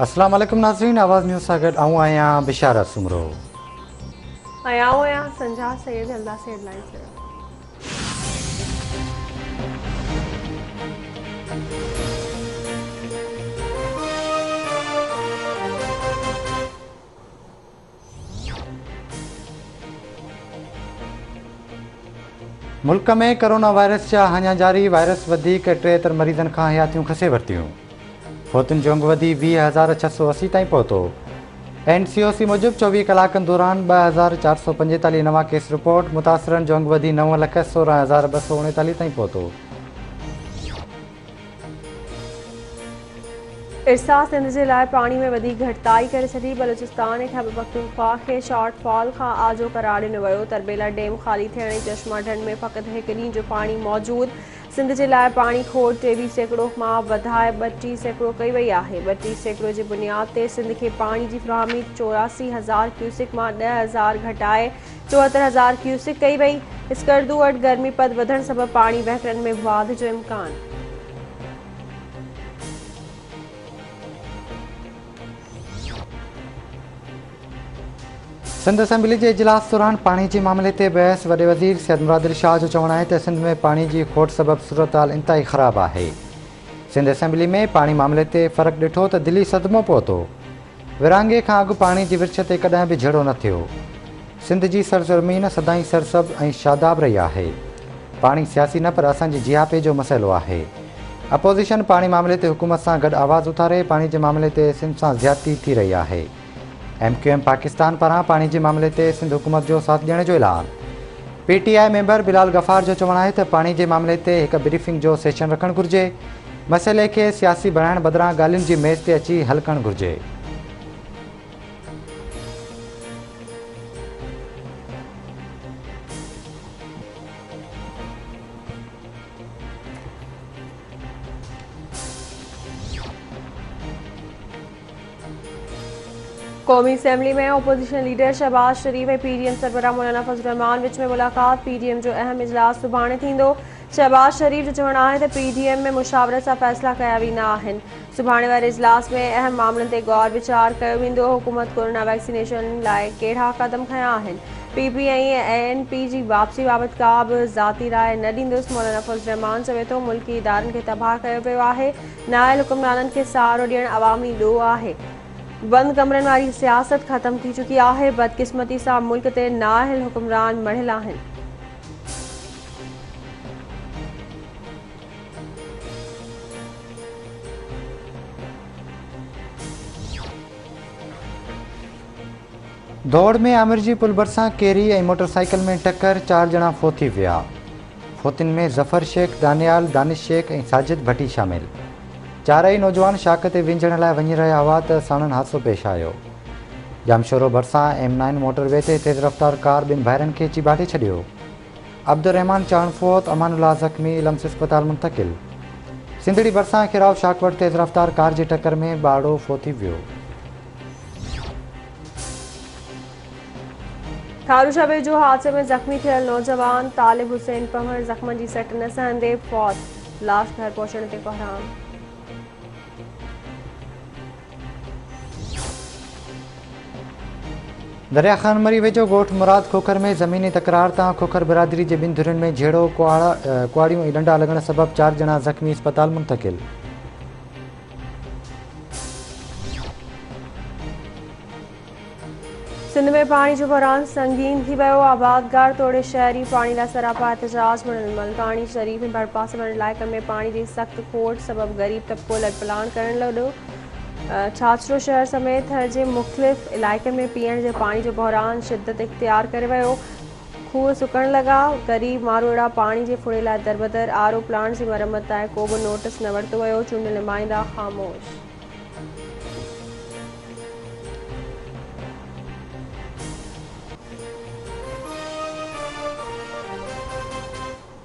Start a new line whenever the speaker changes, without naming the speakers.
अस्सलाम वालेकुम नाज़रीन, आवाज़ न्यूज़ सां गॾु आऊं आहियां बिशारत सुमरो।
संजा सैयद हल्दा से हेडलाइंस है।
मुल्क में कोरोना वायरस जा अञा जारी वायरस वधीक 73 मरीज़नि खां हयातियूं खसे वरितियूं। फौतुनि जो अंग वधी 20,680 ताईं पहुतो। NCOC मूजिबि 24 कलाकनि दौरान 2,445 नवां केस रिपोर्ट। मुतासिरनि जो अंग वधी 9,16,239 ताईं पहुतो।
इरसा सिंध जे लाइ पाणी में वधीक घटिताई करे छॾी। बलूचिस्तान ऐं खैबर पख्तूनख्वा खे शॉर्टफॉल खां आजो करार ॾिनो वियो। तरबेला डैम ख़ाली थियण ऐं चश्मा ढंढ में फ़क़ति हिकु ॾींहं जो पाणी मौजूदु। सिंध जे लाइ पाणी खोट 23% मां वधाए 32% कई वई आहे। 32% जी बुनियाद ते सिंध खे पाणी जी फ़राहमी 84,000 क्यूसिक मां 10,000 घटाए 74,000 क्यूसिक कई वई। स्कर्दू वटि गर्मीपद वधण सबबि पाणी वहिकरनि में वाध जो इम्कान।
सिंध असेंबली जे इजलास दौरान पाणी जे मामले ते बहस। वॾे वज़ीर सैयद मुरादिल शाह जो चवणु आहे त सिंध में पाणी जी खोट सबबि सूरत हाल इंतिहाई ख़राबु आहे। सिंध असेंबली में पाणी मामले ते फ़र्क़ु ॾिठो त दिली सदमो पहुतो। विरहाङे खां अॻु पाणी जी विर्छ ते कॾहिं बि झेड़ो न थियो। सिंध जी सरज़मीन सदाईं सरसब ऐं शादाब रही आहे। पाणी सियासी न पर असांजी जियापे जो मसइलो आहे। अपोज़िशन पाणी मामले ते हुकूमत सां गॾु आवाज़ उथारे। पाणी जे मामले ते सिंध सां ज़्यादती थी रही आहे। MQM पाकिस्तान पारां पाणी जे मामले ते सिंध हुकूमत जो साथ ॾियण जो ऐलान। PTI मेंबर बिलाल गफ़ार जो चवणु आहे त पाणी जे मामले ते हिकु ब्रीफिंग जो सेशन रखणु घुरिजे। मसइले खे सियासी बणाइण बदिरां ॻाल्हियुनि जी मेज़ ते अची हल करणु घुरिजे।
कौमी असेंबली में अपोजिशन लीडर शहबाज शरीफ ऐं PDM सरबराह मौलाना फज़लुर रहमान विच में मुलाक़ात। PDM जो अहम इजलास सुभाणे थींदो। शहबाज शरीफ जो चवणु आहे त PDM में मुशावरत सां फ़ैसिला कया वेंदा आहिनि। सुभाणे वारे इजलास में अहम मामलनि ते गौर वीचार कयो वेंदो। हुकूमत कोरोना वैक्सीनेशन लाइ कहिड़ा क़दम खंया आहिनि। PP ऐं ANP जी वापसी बाबति का बि ज़ाती राय न ॾींदुसि। मौलाना फज़लुर रहमान चवे थो मुल्की इदारनि खे तबाह कयो वियो आहे। नाअहल हुक्मराननि खे सहारो ॾियणु अवामी ॾोह आहे। बंद कमरनि वारी सियासत ख़त्म थी चुकी आहे। बदकिस्मती सां मुल्क ते नाअहल हुक्मरान मढ़ियल आहिनि।
दौड़ में आमिर जी पुल भरिसां केरी ऐं मोटरसाइकिल में टक्कर। 4 ॼणा फ़ौत थी विया। फ़ौतियुनि में ज़फ़र शेख, दानियाल, दानिश शेख ऐं साजिद भट्टी शामिल। चारई नौजवान शाख ते विंझण लाइ वञी रहिया हुआ त साणनि हादसो पेश आयो। जामशोरो भरिसां M9 मोटरवे ते तेज़ रफ़्तार कार ॿिनि भाइरनि खे चिबाटे छॾियो। अब्दुर्रहमान चाण फ़ौत, अमानुल्लाह ज़ख़्मी, लम्स अस्पताल मुंतक़िल। सिंधड़ी भरिसां खिराव शाख वटि तेज़ रफ़्तार कार जी टक्कर में ॿारड़ो फ़ौत थी वियो।
थारूशा वेझो हादसे में ज़ख़्मी थियल नौजवान तालिब हुसैन पमर ज़ख़्मनि जी सट न सहंदे फ़ौत। लाश घर पहुचण ते कोहराम।
दरिया ख़ान मरी वेझो ॻोठ मुराद खोखर में ज़मीनी तकरार तां खोखर बिरादरी जे ॿिनि धुरियुनि में झेड़ो कुआड़ियूं ऐं डंडा लॻण सबबि 4 ॼणा ज़ख़्मी अस्पताल मुंतक़िल।
सिंध में पाणी जो बहिरान संगीन थी वियो। आबादगार तोड़े शहरी पाणी लाइ सरापा एहतजाज में मलकानी शरीफ ऐं भरपासे वारनि इलाइक़नि में पाणी जी सख़्त खोट सबबि ग़रीब तबिको लॾपलाण करण लॻो। छाछरो शहर समेत हर जे मुख़्तलिफ़ इलाइक़नि में पीअण जे पाणी जो बहिरान शिदत इख्तियार करे वियो। खूह सुकण लॻा। ग़रीब माण्हू अहिड़ा पाणी जे फुड़े लाइ दरबदर। RO प्लांट जी मरम्मत लाइ को बि नोटिस न वरितो वियो। चूंडियल नुमाइंदा ख़ामोश।